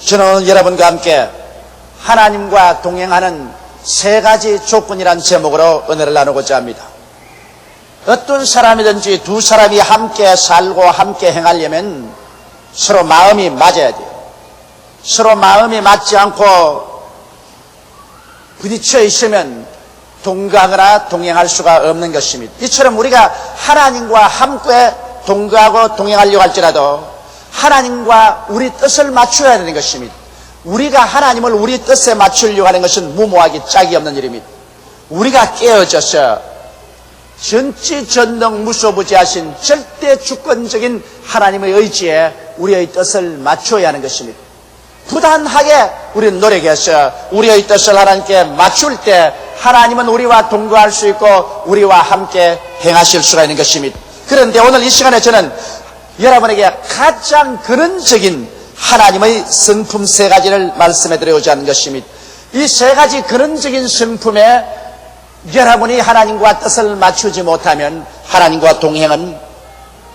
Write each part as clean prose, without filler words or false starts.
저는 오늘 여러분과 함께 하나님과 동행하는 세 가지 조건이란 제목으로 은혜를 나누고자 합니다. 어떤 사람이든지 두 사람이 함께 살고 함께 행하려면 서로 마음이 맞아야 돼요. 서로 마음이 맞지 않고 부딪혀 있으면 동거하거나 동행할 수가 없는 것입니다. 이처럼 우리가 하나님과 함께 동거하고 동행하려고 할지라도 하나님과 우리 뜻을 맞춰야 되는 것입니다. 우리가 하나님을 우리 뜻에 맞추려고 하는 것은 무모하기 짝이 없는 일입니다. 우리가 깨어져서 전지전능 무소부지하신 절대 주권적인 하나님의 의지에 우리의 뜻을 맞춰야 하는 것입니다. 부단하게 우리는 노력해서 우리의 뜻을 하나님께 맞출 때 하나님은 우리와 동거할 수 있고 우리와 함께 행하실 수가 있는 것입니다. 그런데 오늘 이 시간에 저는 여러분에게 가장 근원적인 하나님의 성품 세 가지를 말씀해 드리고자 하는 것입니다. 이 세 가지 근원적인 성품에 여러분이 하나님과 뜻을 맞추지 못하면 하나님과 동행은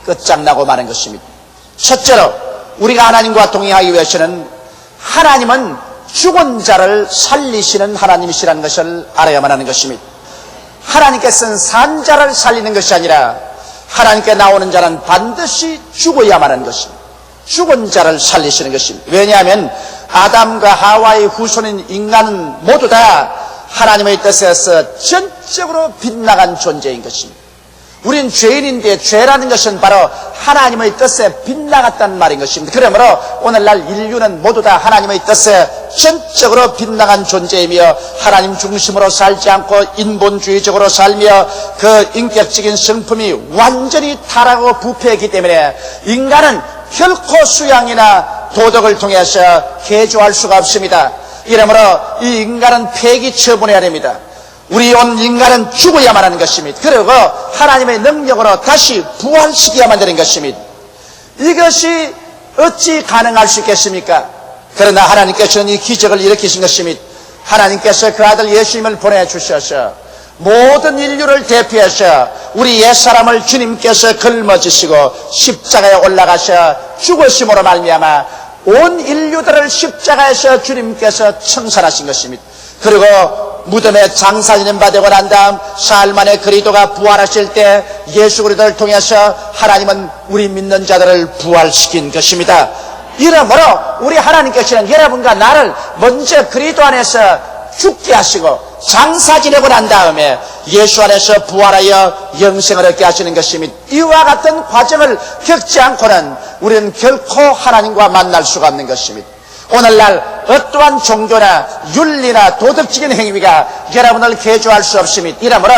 끝장나고 마는 것입니다. 첫째로 우리가 하나님과 동행하기 위해서는 하나님은 죽은 자를 살리시는 하나님이시라는 것을 알아야만 하는 것입니다. 하나님께서는 산 자를 살리는 것이 아니라 하나님께 나오는 자는 반드시 죽어야만 하는 것입니다. 죽은 자를 살리시는 것입니다. 왜냐하면 아담과 하와의 후손인 인간은 모두 다 하나님의 뜻에서 전적으로 빗나간 존재인 것입니다. 우린 죄인인데 죄라는 것은 바로 하나님의 뜻에 빗나갔다는 말인 것입니다. 그러므로 오늘날 인류는 모두 다 하나님의 뜻에 전적으로 빗나간 존재이며 하나님 중심으로 살지 않고 인본주의적으로 살며 그 인격적인 성품이 완전히 타락하고 부패했기 때문에 인간은 결코 수양이나 도덕을 통해서 개조할 수가 없습니다. 이러므로 이 인간은 폐기 처분해야 됩니다. 우리 온 인간은 죽어야만 하는 것입니다. 그리고 하나님의 능력으로 다시 부활시켜야만 되는 것입니다. 이것이 어찌 가능할 수 있겠습니까? 그러나 하나님께서는 이 기적을 일으키신 것입니다. 하나님께서 그 아들 예수님을 보내주셔서 모든 인류를 대표해서 우리 옛사람을 주님께서 걸머지시고 십자가에 올라가셔 죽으심으로 말미암아 온 인류들을 십자가에서 주님께서 청산하신 것입니다. 그리고 무덤에 장사 지낸 바 되고 난 다음 사흘 만에 그리스도가 부활하실 때 예수 그리스도를 통해서 하나님은 우리 믿는 자들을 부활시킨 것입니다. 이러므로 우리 하나님께서는 여러분과 나를 먼저 그리스도 안에서 죽게 하시고 장사 지내고 난 다음에 예수 안에서 부활하여 영생을 얻게 하시는 것입니다. 이와 같은 과정을 겪지 않고는 우리는 결코 하나님과 만날 수가 없는 것입니다. 오늘날 어떠한 종교나 윤리나 도덕적인 행위가 여러분을 개조할 수 없습니다. 이러므로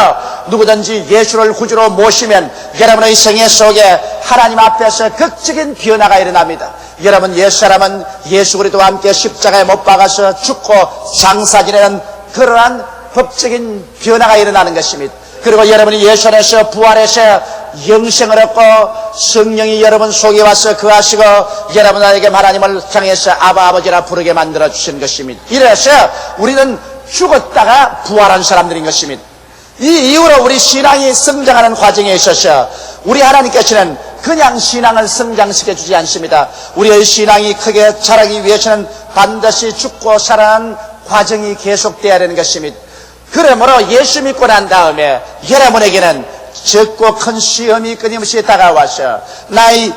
누구든지 예수를 구주로 모시면 여러분의 생애 속에 하나님 앞에서 극적인 변화가 일어납니다. 여러분 옛사람은 예수 그리스도와 함께 십자가에 못 박아서 죽고 장사 지내는 그러한 법적인 변화가 일어나는 것입니다. 그리고 여러분이 예수 안에서 부활해서 영생을 얻고 성령이 여러분 속에 와서 거하시고 여러분에게 하나님을 향해서 아바 아버지라 부르게 만들어 주신 것입니다. 이래서 우리는 죽었다가 부활한 사람들인 것입니다. 이 이후로 우리 신앙이 성장하는 과정에 있어서 우리 하나님께서는 그냥 신앙을 성장시켜 주지 않습니다. 우리의 신앙이 크게 자라기 위해서는 반드시 죽고 살아나는 과정이 계속돼야 되는 것입니다. 그러므로 예수 믿고 난 다음에 여러분에게는 적고 큰 시험이 끊임없이 다가와서 나의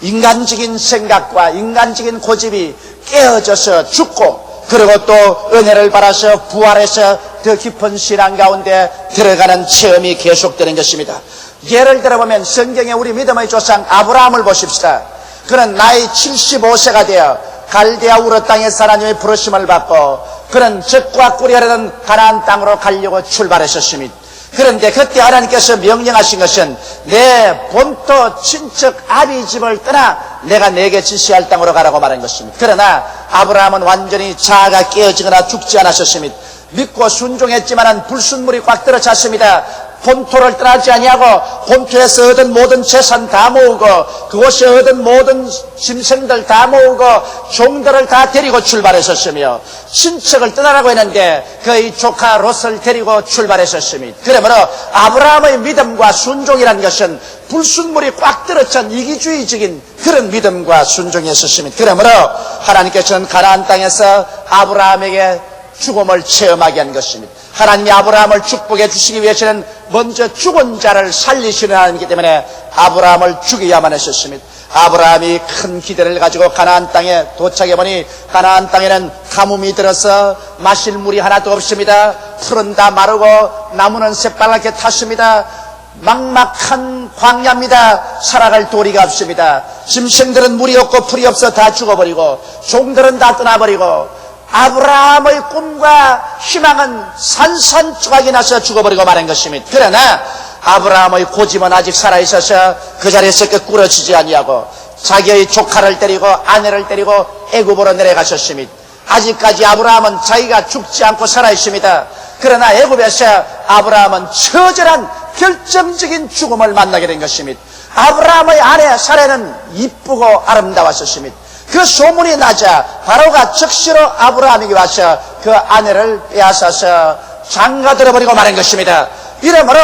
인간적인 생각과 인간적인 고집이 깨어져서 죽고 그리고 또 은혜를 받아서 부활해서 더 깊은 신앙 가운데 들어가는 체험이 계속되는 것입니다. 예를 들어보면 성경에 우리 믿음의 조상 아브라함을 보십시다. 그는 나이 75세가 되어 갈대아 우르 땅에서 하나님의 부르심을 받고 그는 젖과 꿀이 흐르는 가나안 땅으로 가려고 출발했었습니다. 그런데 그때 하나님께서 명령하신 것은 내 본토 친척 아비 집을 떠나 내가 내게 지시할 땅으로 가라고 말한 것입니다. 그러나 아브라함은 완전히 자아가 깨어지거나 죽지 않았었습니다. 믿고 순종했지만은 불순물이 꽉 들어찼습니다. 본토를 떠나지 아니하고 본토에서 얻은 모든 재산 다 모으고 그곳에 얻은 모든 짐승들 다 모으고 종들을 다 데리고 출발했었으며 친척을 떠나라고 했는데 그의 조카 롯을 데리고 출발했었습니다. 그러므로 아브라함의 믿음과 순종이라는 것은 불순물이 꽉 들어찬 이기주의적인 그런 믿음과 순종이었습니다. 그러므로 하나님께서는 가나안 땅에서 아브라함에게 죽음을 체험하게 한 것입니다. 하나님이 아브라함을 축복해 주시기 위해서는 먼저 죽은 자를 살리시는 하나님이기 때문에 아브라함을 죽여야만 했었습니다. 아브라함이 큰 기대를 가지고 가나안 땅에 도착해보니 가나안 땅에는 가뭄이 들어서 마실 물이 하나도 없습니다. 풀은 다 마르고 나무는 새빨갛게 탔습니다. 막막한 광야입니다. 살아갈 도리가 없습니다. 짐승들은 물이 없고 풀이 없어 다 죽어버리고 종들은 다 떠나버리고 아브라함의 꿈과 희망은 산산조각이 나서 죽어버리고 말한 것입니다. 그러나 아브라함의 고집은 아직 살아있어서 그 자리에서 꾸러지지 아니하고 자기의 조카를 때리고 아내를 때리고 애굽으로 내려가셨습니다. 아직까지 아브라함은 자기가 죽지 않고 살아있습니다. 그러나 애굽에서 아브라함은 처절한 결정적인 죽음을 만나게 된 것입니다. 아브라함의 아내 사레는 이쁘고 아름다웠었습니다. 그 소문이 나자 바로가 즉시로 아브라함에게 와서 그 아내를 빼앗아서 장가들어버리고 말한 것입니다. 이러므로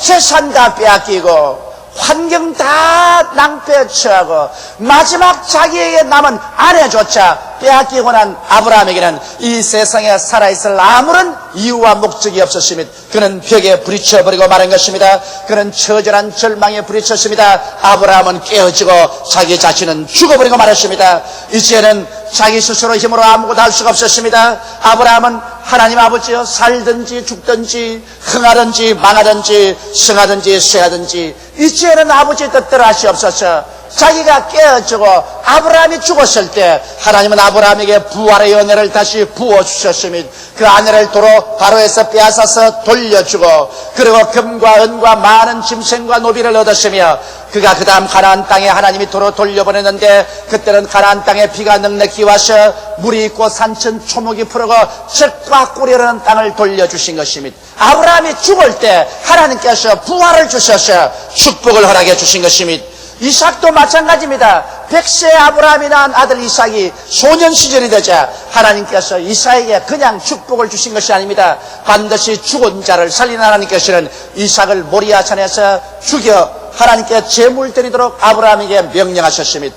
재산 다 빼앗기고 환경 다 낭패에 처하고 마지막 자기에게 남은 아내조차 빼앗기고 난 아브라함에게는 이 세상에 살아있을 아무런 이유와 목적이 없었습니다. 그는 벽에 부딪혀버리고 말한 것입니다. 그는 처절한 절망에 부딪혔습니다. 아브라함은 깨어지고 자기 자신은 죽어버리고 말았습니다. 이제는 자기 스스로 힘으로 아무것도 할 수가 없었습니다. 아브라함은 하나님 아버지여 살든지 죽든지 흥하든지 망하든지 승하든지 쇠하든지 이제는 아버지의 뜻대로 하시옵소서. 자기가 깨어지고 아브라함이 죽었을 때 하나님은 아브라함에게 부활의 은혜를 다시 부어주셨습니다. 그 아내를 도로 바로에서 빼앗아서 돌려주고 그리고 금과 은과 많은 짐승과 노비를 얻었으며 그가 그 다음 가나안 땅에 하나님이 도로 돌려보냈는데 그때는 가나안 땅에 비가 넉넉히 와서 물이 있고 산천 초목이 푸르고 젖과 꿀이 흐르는 땅을 돌려주신 것입니다. 아브라함이 죽을 때 하나님께서 부활을 주셔서 축복을 허락해 주신 것입니다. 이삭도 마찬가지입니다. 100세 아브라함이 낳은 아들 이삭이 소년 시절이 되자 하나님께서 이삭에게 그냥 축복을 주신 것이 아닙니다. 반드시 죽은 자를 살리는 하나님께서는 이삭을 모리아산에서 죽여 하나님께 제물 드리도록 아브라함에게 명령하셨습니다.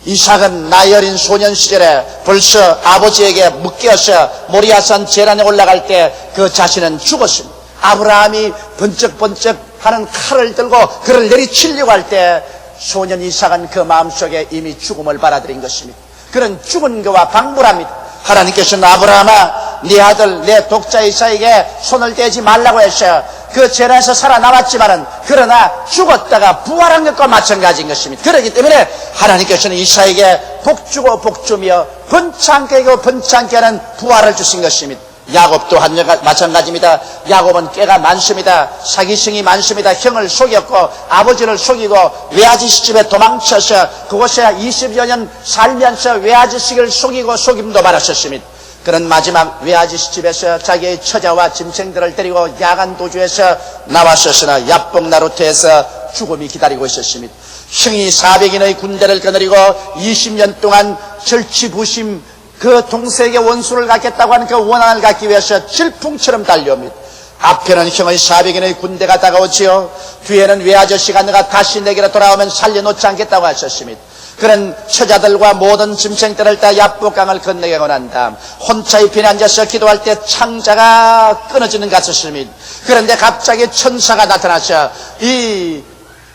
이삭은 나이 어린 소년 시절에 벌써 아버지에게 묶여서 모리아산 제단에 올라갈 때 그 자신은 죽었습니다. 아브라함이 번쩍번쩍 하는 칼을 들고 그를 내리치려고 할 때 소년 이삭은 그 마음속에 이미 죽음을 받아들인 것입니다. 그는 죽은 그와 방불합니다. 하나님께서는 아브라함아 네 아들 내 독자 이삭에게 손을 대지 말라고 해서 그 재난에서 살아남았지만은 그러나 죽었다가 부활한 것과 마찬가지인 것입니다. 그렇기 때문에 하나님께서는 이삭에게 복주고 복주며 번창케 하고 번창케 하는 부활을 주신 것입니다. 야곱도 마찬가지입니다. 야곱은 깨가 많습니다. 사기성이 많습니다. 형을 속였고 아버지를 속이고 외아저씨 집에 도망쳐서 그곳에 20여 년 살면서 외아저씨를 속이고 속임도 받았었습니다. 그런 마지막 외아저씨 집에서 자기의 처자와 짐승들을 데리고 야간 도주해서 나왔었으나 야복나루터에서 죽음이 기다리고 있었습니다. 형이 400인의 군대를 거느리고 20년 동안 절치부심 그 동생에게 원수를 갖겠다고 하는 그 원한을 갖기 위해서 질풍처럼 달려옵니다. 앞에는 형의 400인의 군대가 다가오지요. 뒤에는 외아저씨가 내가 다시 내게로 돌아오면 살려놓지 않겠다고 하셨습니다. 그런 처자들과 모든 짐승들을 다 야복강을 건너게 난 다음 혼자의 편에 앉아서 기도할 때 창자가 끊어지는 것 같았습니다. 그런데 갑자기 천사가 나타나서 이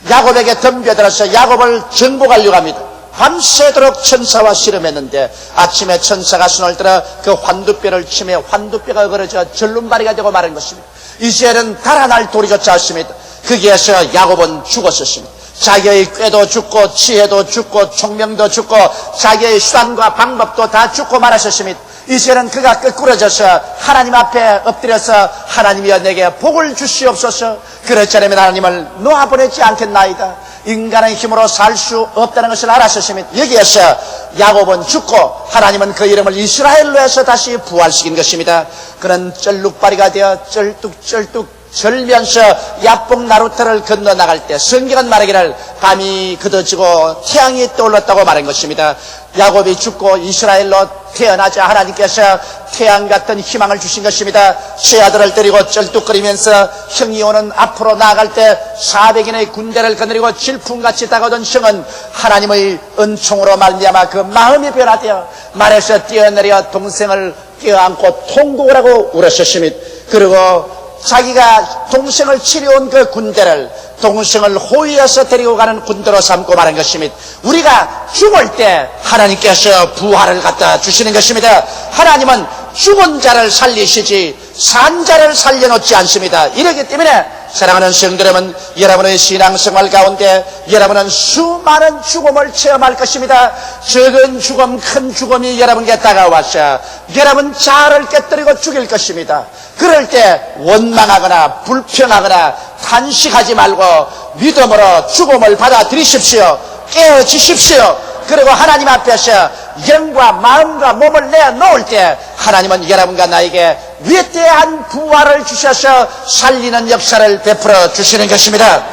야곱에게 덤벼들어서 야곱을 정복하려고 합니다. 밤새도록 천사와 씨름했는데 아침에 천사가 손을 들어 그 환두뼈를 치며 환두뼈가 어그러져 절름발이가 되고 마른 것입니다. 이제는 달아날 도리조차 없습니다. 거기에서 야곱은 죽었었습니다. 자기의 꾀도 죽고 지혜도 죽고 총명도 죽고 자기의 수단과 방법도 다 죽고 말았었습니다. 이제는 그가 끄꾸러져서 하나님 앞에 엎드려서 하나님이여 내게 복을 주시옵소서. 그렇지 않으면 하나님을 놓아보내지 않겠나이다. 인간의 힘으로 살 수 없다는 것을 알았었습니다. 여기에서 야곱은 죽고 하나님은 그 이름을 이스라엘로 해서 다시 부활시킨 것입니다. 그는 쩔룩발이가 되어 쩔뚝쩔뚝 절면서 야복 나루터를 건너나갈 때 성경은 말하기를 밤이 그어지고 태양이 떠올랐다고 말한 것입니다. 야곱이 죽고 이스라엘로 태어나자 하나님께서 태양 같은 희망을 주신 것입니다. 세 아들을 데리고 쩔뚝거리면서 형이 오는 앞으로 나아갈 때 400인의 군대를 거느리고 질풍같이 다가오던 형은 하나님의 은총으로 말미암아 그 마음이 변화되어 말에서 뛰어내려 동생을 껴안고 통곡을 하고 울었었습니다. 그리고 자기가 동생을 치려온 그 군대를 동생을 호위해서 데리고 가는 군대로 삼고 말한 것입니다. 우리가 죽을 때 하나님께서 부활을 갖다 주시는 것입니다. 하나님은 죽은 자를 살리시지 산 자를 살려놓지 않습니다. 이렇기 때문에 사랑하는 성도 여러분, 여러분의 신앙생활 가운데 여러분은 수많은 죽음을 체험할 것입니다. 적은 죽음, 큰 죽음이 여러분께 다가와서 여러분 자아를 깨뜨리고 죽일 것입니다. 그럴 때 원망하거나 불평하거나 탄식하지 말고 믿음으로 죽음을 받아들이십시오. 깨어지십시오. 그리고 하나님 앞에서 영과 마음과 몸을 내놓을 때 하나님은 여러분과 나에게 위대한 부활을 주셔서 살리는 역사를 베풀어 주시는 것입니다.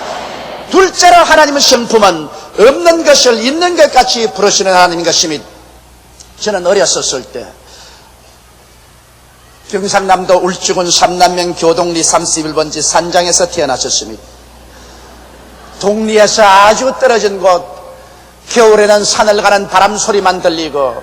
둘째로 하나님의 성품은 없는 것을 있는 것 같이 부르시는 하나님인 것입니다. 저는 어렸었을 때 경상남도 울주군 삼남면 교동리 31번지 산장에서 태어났었습니다. 동리에서 아주 떨어진 곳, 겨울에는 산을 가는 바람 소리만 들리고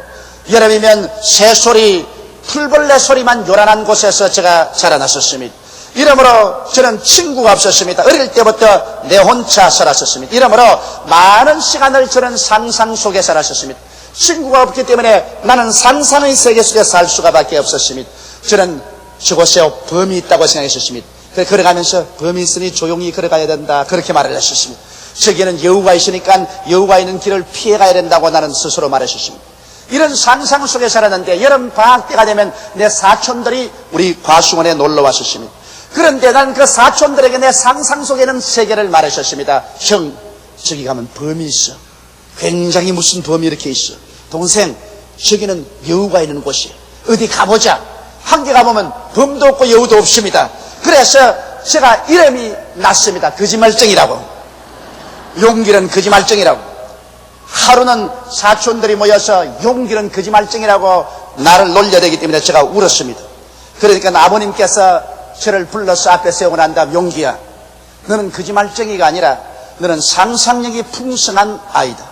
여름이면 새소리, 풀벌레 소리만 요란한 곳에서 제가 자라났었습니다. 이러므로 저는 친구가 없었습니다. 어릴 때부터 내 혼자 살았었습니다. 이러므로 많은 시간을 저는 상상 속에 살았었습니다. 친구가 없기 때문에 나는 상상의 세계 속에 살 수가 밖에 없었습니다. 저는 저곳에 범이 있다고 생각했었습니다. 걸어가면서 범이 있으니 조용히 걸어가야 된다, 그렇게 말을 했었습니다. 저기에는 여우가 있으니까 여우가 있는 길을 피해가야 된다고 나는 스스로 말했었습니다. 이런 상상 속에 살았는데 여름 방학 때가 되면 내 사촌들이 우리 과수원에 놀러 왔었습니다. 그런데 난 그 사촌들에게 내 상상 속에 있는 세계를 말했었습니다. 형, 저기 가면 범이 있어. 굉장히 무슨 범이 이렇게 있어. 동생, 저기는 여우가 있는 곳이야. 어디 가보자. 한 개 가보면 범도 없고 여우도 없습니다. 그래서 제가 이름이 났습니다. 거짓말쟁이라고. 용기는 거짓말쟁이라고. 하루는 사촌들이 모여서 용기는 거짓말쟁이라고 나를 놀려대기 때문에 제가 울었습니다. 그러니까 아버님께서 저를 불러서 앞에 세우고 난 다음, 용기야, 너는 거짓말쟁이가 아니라 너는 상상력이 풍성한 아이다.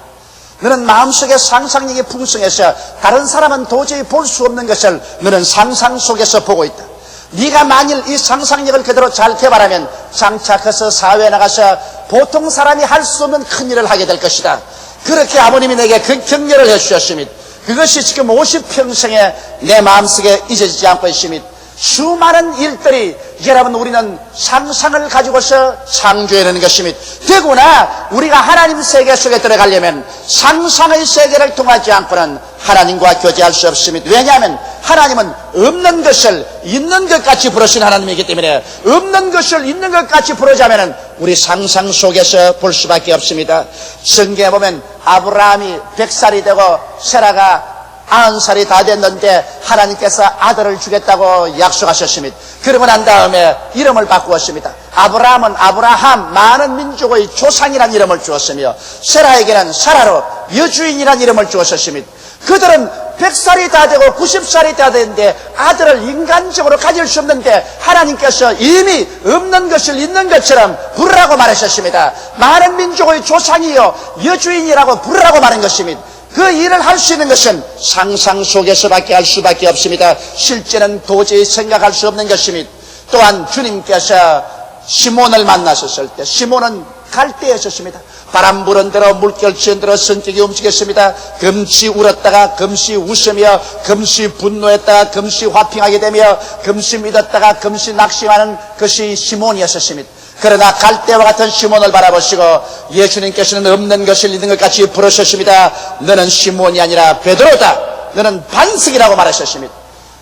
너는 마음속에 상상력이 풍성해서 다른 사람은 도저히 볼 수 없는 것을 너는 상상 속에서 보고 있다. 네가 만일 이 상상력을 그대로 잘 개발하면 장차 커서 사회에 나가서 보통 사람이 할 수 없는 큰 일을 하게 될 것이다. 그렇게 아버님이 내게 그 격려를 해주셨습니다. 그것이 지금 50평생에 내 마음속에 잊어지지 않고 있습니다. 수많은 일들이 여러분, 우리는 상상을 가지고서 창조해내는 것입니다. 되구나 우리가 하나님 세계 속에 들어가려면 상상의 세계를 통하지 않고는 하나님과 교제할 수 없습니다. 왜냐하면 하나님은 없는 것을 있는 것 같이 부르신 하나님이기 때문에 없는 것을 있는 것 같이 부르자면 우리 상상 속에서 볼 수밖에 없습니다. 성경에 보면 아브라함이 100살이 되고 세라가 90살이 다 됐는데 하나님께서 아들을 주겠다고 약속하셨습니다. 그러고 난 다음에 이름을 바꾸었습니다. 아브라함은 아브라함, 많은 민족의 조상이라는 이름을 주었으며 세라에게는 사라로 여주인이라는 이름을 주었습니다. 그들은 100살이 다 되고 90살이 다 됐는데 아들을 인간적으로 가질 수 없는데 하나님께서 이미 없는 것을 있는 것처럼 부르라고 말하셨습니다. 많은 민족의 조상이요 여주인이라고 부르라고 말한 것입니다. 그 일을 할 수 있는 것은 상상 속에서밖에 할 수밖에 없습니다. 실제는 도저히 생각할 수 없는 것입니다. 또한 주님께서 시몬을 만나셨을 때 시몬은 갈대였습니다. 바람 부는 대로 물결 치는 대로 성격이 움직였습니다. 금시 울었다가 금시 웃으며 금시 분노했다가 금시 화평하게 되며 금시 믿었다가 금시 낙심하는 것이 시몬이었습니다. 그러나 갈대와 같은 시몬을 바라보시고 예수님께서는 없는 것을 있는 것 같이 부르셨습니다. 너는 시몬이 아니라 베드로다. 너는 반석이라고 말하셨습니다.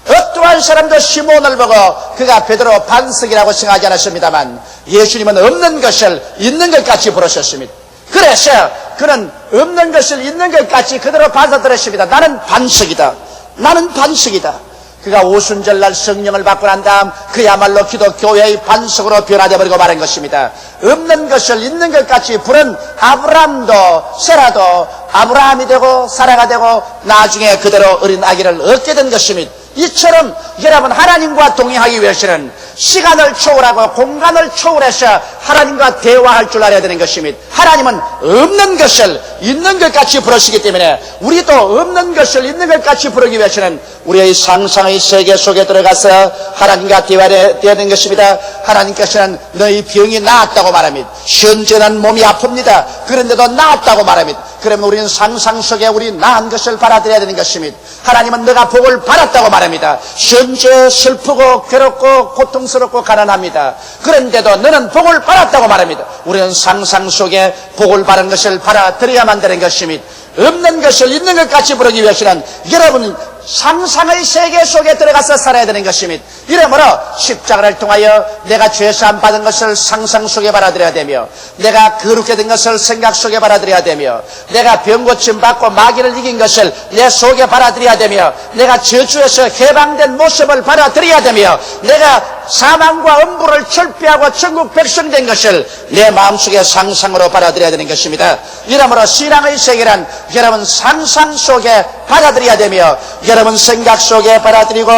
어떠한 사람도 시몬을 보고 그가 베드로 반석이라고 생각하지 않았습니다만 예수님은 없는 것을 있는 것 같이 부르셨습니다. 그래서 그는 없는 것을 있는 것 같이 그대로 받아들였습니다. 나는 반석이다. 나는 반석이다. 그가 오순절날 성령을 받고 난 다음 그야말로 기독교회의 반석으로 변화되어 버리고 마는 것입니다. 없는 것을 있는 것 같이 부른 아브라함도 세라도 아브라함이 되고 사라가 되고 나중에 그대로 어린 아기를 얻게 된 것입니다. 이처럼 여러분 하나님과 동행하기 위해서는 시간을 초월하고 공간을 초월해서 하나님과 대화할 줄 알아야 되는 것입니다. 하나님은 없는 것을 있는 것 같이 부르시기 때문에 우리도 없는 것을 있는 것 같이 부르기 위해서는 우리의 상상의 세계 속에 들어가서 하나님과 대화해야 되는 것입니다. 하나님께서는 너희 병이 나았다고 말합니다. 현재는 몸이 아픕니다. 그런데도 나았다고 말합니다. 그러면 우리는 상상 속에 우리 나은 것을 받아들여야 되는 것입니다. 하나님은 너가 복을 받았다고 말합니다. 현재 슬프고 괴롭고 고통스럽고 가난합니다. 그런데도 너는 복을 받았다고 말합니다. 우리는 상상 속에 복을 받은 것을 받아들여야만 되는 것입니다. 없는 것을 있는 것 같이 부르기 위해서는 여러분 상상의 세계 속에 들어가서 살아야 되는 것입니다. 이러므로 십자가를 통하여 내가 죄사함 받은 것을 상상 속에 받아들여야 되며, 내가 거룩해 된 것을 생각 속에 받아들여야 되며, 내가 병고침 받고 마귀를 이긴 것을 내 속에 받아들여야 되며, 내가 저주에서 해방된 모습을 받아들여야 되며, 내가 사망과 엄부를 철폐하고 천국 백성 된 것을 내 마음속에 상상으로 받아들여야 되는 것입니다. 이러므로 신앙의 세계란 여러분 상상 속에 받아들여야 되며, 여러분 생각 속에 받아들이고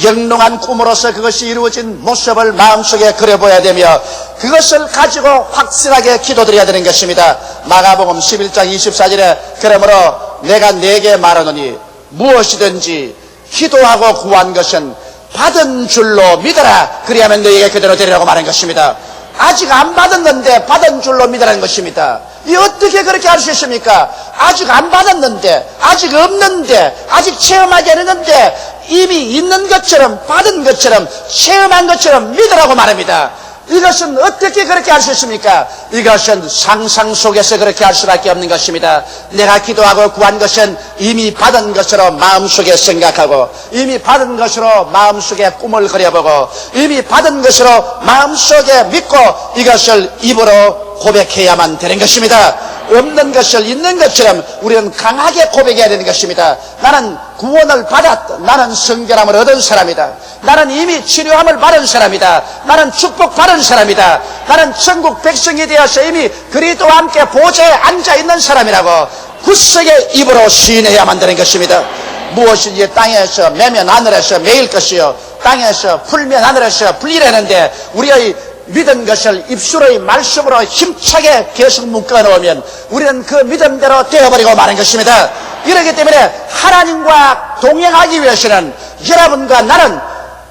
영롱한 꿈으로서 그것이 이루어진 모습을 마음속에 그려보아야 되며, 그것을 가지고 확실하게 기도드려야 되는 것입니다. 마가복음 11장 24절에 그러므로 내가 네게 말하노니 무엇이든지 기도하고 구한 것은 받은 줄로 믿어라. 그리하면 너에게 그대로 되리라고 말한 것입니다. 아직 안 받았는데 받은 줄로 믿으라는 것입니다. 이 어떻게 그렇게 할 수 있습니까? 아직 안 받았는데, 아직 없는데, 아직 체험하지 않았는데 이미 있는 것처럼 받은 것처럼 체험한 것처럼 믿으라고 말합니다. 이것은 어떻게 그렇게 할 수 있습니까? 이것은 상상 속에서 그렇게 할 수밖에 없는 것입니다. 내가 기도하고 구한 것은 이미 받은 것으로 마음속에 생각하고, 이미 받은 것으로 마음속에 꿈을 그려보고, 이미 받은 것으로 마음속에 믿고 이것을 입으로 고백해야만 되는 것입니다. 없는 것을 있는 것처럼 우리는 강하게 고백해야 되는 것입니다. 나는 구원을 받았다. 나는 성결함을 얻은 사람이다. 나는 이미 치료함을 받은 사람이다. 나는 축복받은 사람이다. 나는 천국 백성이 되어서 이미 그리스도와 함께 보좌에 앉아있는 사람이라고 굳세게 입으로 시인해야만 되는 것입니다. 무엇인지 땅에서 매면 하늘에서 매일 것이요, 땅에서 풀면 하늘에서 풀리라는데 우리의 믿은 것을 입술의 말씀으로 힘차게 계속 묶어놓으면 우리는 그 믿음대로 되어버리고 마는 것입니다. 이렇기 때문에 하나님과 동행하기 위해서는 여러분과 나는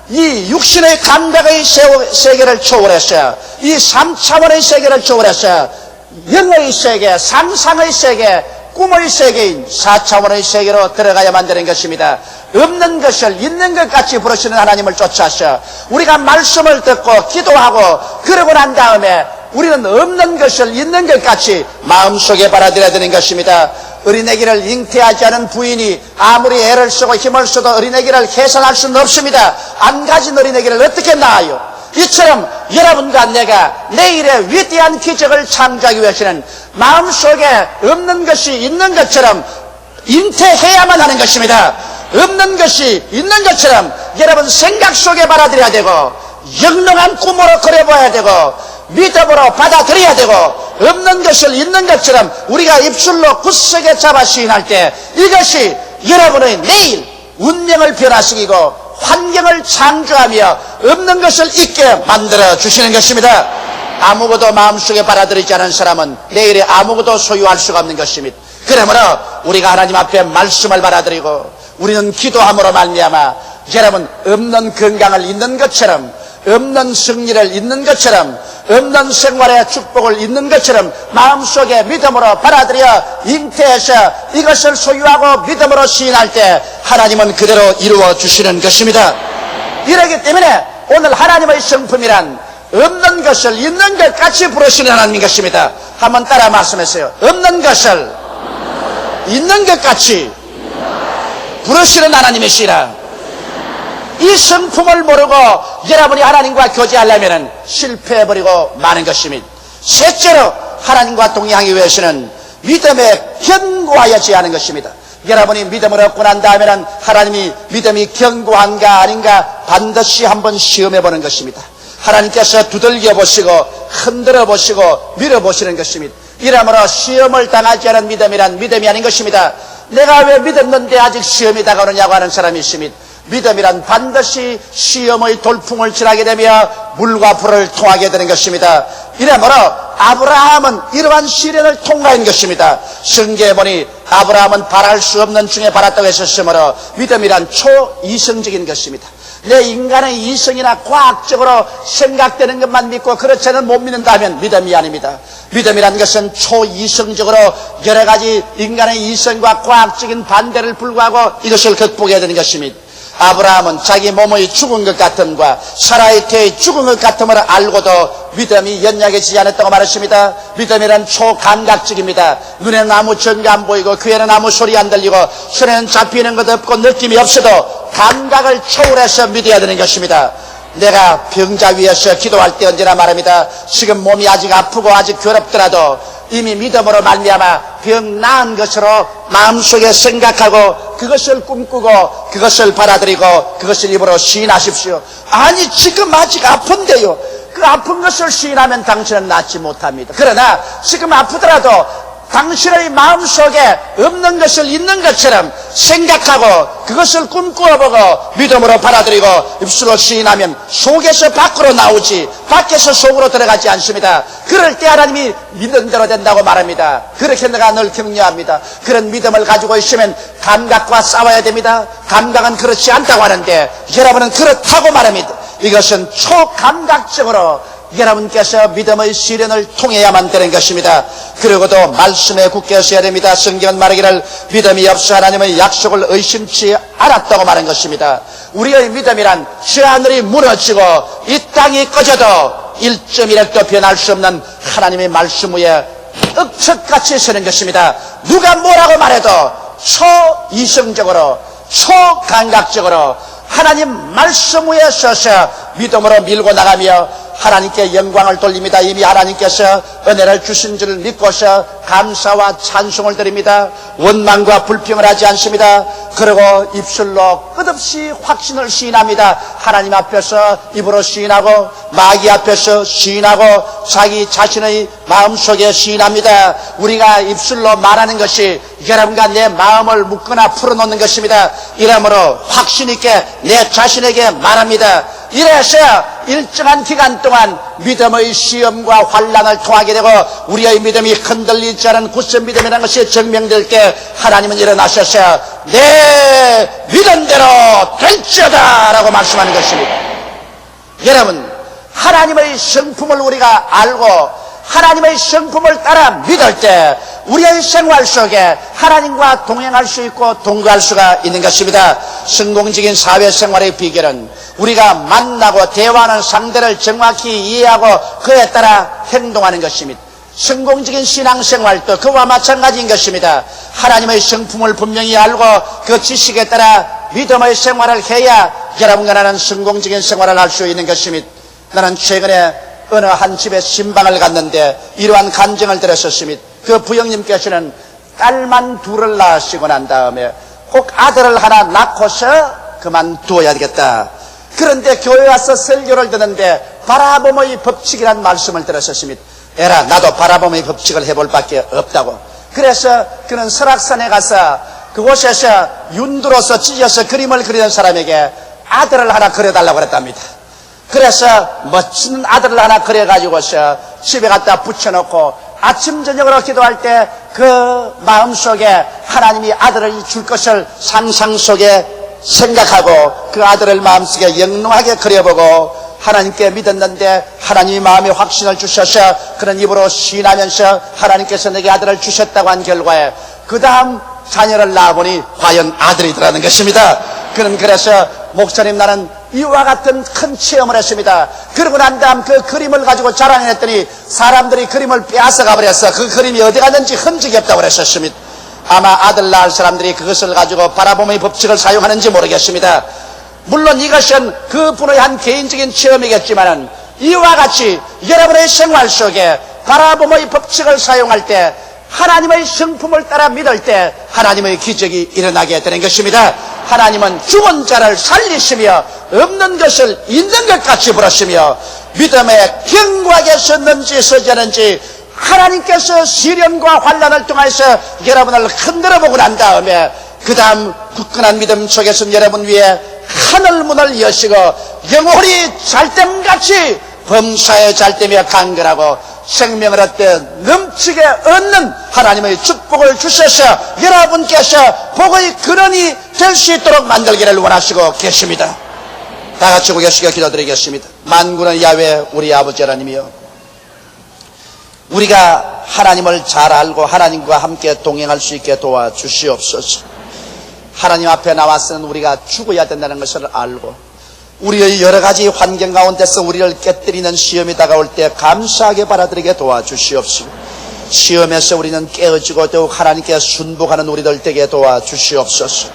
이 육신의 감각의 세계를 초월해서, 이 3차원의 세계를 초월해서 영의 세계, 상상의 세계, 꿈의 세계인 4차원의 세계로 들어가야만 되는 것입니다. 없는 것을 있는 것 같이 부르시는 하나님을 쫓아서 우리가 말씀을 듣고 기도하고 그러고 난 다음에 우리는 없는 것을 있는 것 같이 마음속에 받아들여야 되는 것입니다. 어린애기를 잉태하지 않은 부인이 아무리 애를 쓰고 힘을 써도 어린애기를 해산할 수는 없습니다. 안 가진 어린애기를 어떻게 낳아요? 이처럼 여러분과 내가 내일의 위대한 기적을 창조하기 위해서는 마음속에 없는 것이 있는 것처럼 잉태해야만 하는 것입니다. 없는 것이 있는 것처럼 여러분 생각 속에 받아들여야 되고, 영롱한 꿈으로 그려봐야 되고, 믿음으로 받아들여야 되고, 없는 것을 있는 것처럼 우리가 입술로 굳세게 잡아 시인할 때 이것이 여러분의 내일 운명을 변화시키고 환경을 창조하며 없는 것을 있게 만들어 주시는 것입니다. 아무것도 마음속에 받아들이지 않은 사람은 내일에 아무것도 소유할 수가 없는 것입니다. 그러므로 우리가 하나님 앞에 말씀을 받아들이고 우리는 기도함으로 말미암아 여러분 없는 건강을 있는 것처럼, 없는 승리를 있는 것처럼, 없는 생활의 축복을 있는 것처럼 마음속에 믿음으로 받아들여 잉태해서 이것을 소유하고 믿음으로 시인할 때 하나님은 그대로 이루어 주시는 것입니다. 이러기 때문에 오늘 하나님의 성품이란 없는 것을 있는 것 같이 부르시는 하나님인 것입니다. 한번 따라 말씀하세요. 없는 것을 있는 것 같이 부르시는 하나님이시라. 이 성품을 모르고 여러분이 하나님과 교제하려면 실패해버리고 마는 것입니다. 셋째로 하나님과 동행하기 위해서는 믿음에 견고하여져야 하는 것입니다. 여러분이 믿음을 얻고 난 다음에는 하나님이 믿음이 견고한가 아닌가 반드시 한번 시험해 보는 것입니다. 하나님께서 두들겨 보시고 흔들어 보시고 밀어 보시는 것입니다. 이러므로 시험을 당하지 않은 믿음이란 믿음이 아닌 것입니다. 내가 왜 믿었는데 아직 시험이 다가오느냐고 하는 사람이 있습니다. 믿음이란 반드시 시험의 돌풍을 지나게 되며 물과 불을 통하게 되는 것입니다. 이러므로 아브라함은 이러한 시련을 통과한 것입니다. 성경에 보니 아브라함은 바랄 수 없는 중에 바랐다고 했었으므로 믿음이란 초이성적인 것입니다. 내 인간의 이성이나 과학적으로 생각되는 것만 믿고 그렇지 않으면 못 믿는다면 믿음이 아닙니다. 믿음이라는 것은 초이성적으로 여러 가지 인간의 이성과 과학적인 반대를 불구하고 이것을 극복해야 되는 것입니다. 아브라함은 자기 몸의 죽은 것 같음과 사라의 태의 죽은 것 같음을 알고도 믿음이 연약해지지 않았다고 말했습니다. 믿음이란 초감각적입니다. 눈에는 아무 증거 안 보이고 귀에는 아무 소리 안 들리고 손에는 잡히는 것 없고 느낌이 없어도 감각을 초월해서 믿어야 되는 것입니다. 내가 병자 위에서 기도할 때 언제나 말합니다. 지금 몸이 아직 아프고 아직 괴롭더라도 이미 믿음으로 말미암아 병 나은 것으로 마음속에 생각하고 그것을 꿈꾸고 그것을 받아들이고 그것을 입으로 시인하십시오. 아니 지금 아직 아픈데요. 그 아픈 것을 시인하면 당신은 낫지 못합니다. 그러나 지금 아프더라도 당신의 마음속에 없는 것을 있는 것처럼 생각하고 그것을 꿈꾸어보고 믿음으로 받아들이고 입술로 시인하면 속에서 밖으로 나오지 밖에서 속으로 들어가지 않습니다. 그럴 때 하나님이 믿는 대로 된다고 말합니다. 그렇게 내가 늘 격려합니다. 그런 믿음을 가지고 있으면 감각과 싸워야 됩니다. 감각은 그렇지 않다고 하는데 여러분은 그렇다고 말합니다. 이것은 초감각적으로 여러분께서 믿음의 시련을 통해야만 되는 것입니다. 그리고도 말씀에 굳게 서야 됩니다. 성경은 말하기를 믿음이 없어 하나님의 약속을 의심치 않았다고 말한 것입니다. 우리의 믿음이란 저 하늘이 무너지고 이 땅이 꺼져도 1.1획도 변할 수 없는 하나님의 말씀 위에 억척같이 서는 것입니다. 누가 뭐라고 말해도 초이성적으로 초감각적으로 하나님 말씀 위에 서서 믿음으로 밀고 나가며 하나님께 영광을 돌립니다. 이미 하나님께서 은혜를 주신 줄을 믿고서 감사와 찬송을 드립니다. 원망과 불평을 하지 않습니다. 그리고 입술로 끝없이 확신을 시인합니다. 하나님 앞에서 입으로 시인하고 마귀 앞에서 시인하고 자기 자신의 마음속에 시인합니다. 우리가 입술로 말하는 것이 여러분과 내 마음을 묶거나 풀어놓는 것입니다. 이러므로 확신 있게 내 자신에게 말합니다. 이래서 일정한 기간 동안 믿음의 시험과 환난을 통하게 되고 우리의 믿음이 흔들리지 않은 굳은 믿음이라는 것이 증명될 때 하나님은 일어나셔서 내 믿음대로 될지어다 라고 말씀하는 것입니다. 여러분, 하나님의 성품을 우리가 알고 하나님의 성품을 따라 믿을 때 우리의 생활 속에 하나님과 동행할 수 있고 동거할 수가 있는 것입니다. 성공적인 사회생활의 비결은 우리가 만나고 대화하는 상대를 정확히 이해하고 그에 따라 행동하는 것입니다. 성공적인 신앙생활도 그와 마찬가지인 것입니다. 하나님의 성품을 분명히 알고 그 지식에 따라 믿음의 생활을 해야 여러분과 나는 성공적인 생활을 할 수 있는 것입니다. 나는 최근에 어느 한 집에 신방을 갔는데 이러한 간증을 들었었습니다. 그 부형님께서는 딸만 둘을 낳으시고 난 다음에 꼭 아들을 하나 낳고서 그만두어야 되겠다. 그런데 교회 와서 설교를 듣는데 바라봄의 법칙이라는 말씀을 들었었습니다. 에라, 나도 바라봄의 법칙을 해볼 밖에 없다고. 그래서 그는 설악산에 가서 그곳에서 윤두로서 찢어서 그림을 그리는 사람에게 아들을 하나 그려달라고 그랬답니다. 그래서 멋진 아들을 하나 그려가지고서 집에 갖다 붙여놓고 아침 저녁으로 기도할 때 그 마음속에 하나님이 아들을 줄 것을 상상 속에 생각하고 그 아들을 마음속에 영롱하게 그려보고 하나님께 믿었는데 하나님이 마음에 확신을 주셔서 그런 입으로 시인하면서 하나님께서 내게 아들을 주셨다고 한 결과에 그 다음 자녀를 낳아보니 과연 아들이더라는 것입니다. 그는 그래서 목사님 나는 이와 같은 큰 체험을 했습니다. 그러고 난 다음 그 그림을 가지고 자랑을 했더니 사람들이 그림을 빼앗아가 버렸어. 그 그림이 어디 갔는지 흔적이 없다고 그랬었습니다. 아마 아들 낳을 사람들이 그것을 가지고 바라봄의 법칙을 사용하는지 모르겠습니다. 물론 이것은 그분의 한 개인적인 체험이겠지만은 이와 같이 여러분의 생활 속에 바라봄의 법칙을 사용할 때 하나님의 성품을 따라 믿을 때 하나님의 기적이 일어나게 되는 것입니다. 하나님은 죽은 자를 살리시며 없는 것을 있는 것 같이 부르시며 믿음의 견고하게 섰는지 서지 않은지 하나님께서 시련과 환난을 통해서 여러분을 흔들어 보고 난 다음에 그 다음 굳건한 믿음 속에서 여러분 위에 하늘문을 여시고 영혼이 잘됨같이 범사에 잘되며 강건하고 생명을 얻되 넘치게 얻는 하나님의 축복을 주셔서 여러분께서 복의 근원이 될 수 있도록 만들기를 원하시고 계십니다. 다 같이 고개 숙여 기도드리겠습니다. 만군의 야훼 우리 아버지 하나님이여, 우리가 하나님을 잘 알고 하나님과 함께 동행할 수 있게 도와주시옵소서. 하나님 앞에 나와서는 우리가 죽어야 된다는 것을 알고 우리의 여러 가지 환경 가운데서 우리를 깨뜨리는 시험이 다가올 때 감사하게 받아들이게 도와주시옵시고, 시험에서 우리는 깨어지고 더욱 하나님께 순복하는 우리들 되게 도와주시옵소서.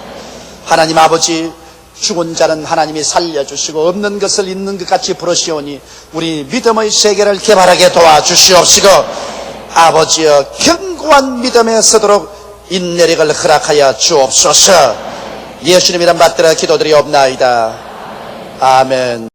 하나님 아버지, 죽은 자는 하나님이 살려주시고 없는 것을 있는 것 같이 부르시오니 우리 믿음의 세계를 개발하게 도와주시옵시고, 아버지여 견고한 믿음에 서도록 인내력을 허락하여 주옵소서. 예수님 이름 받들어 기도드리옵나이다. 아멘.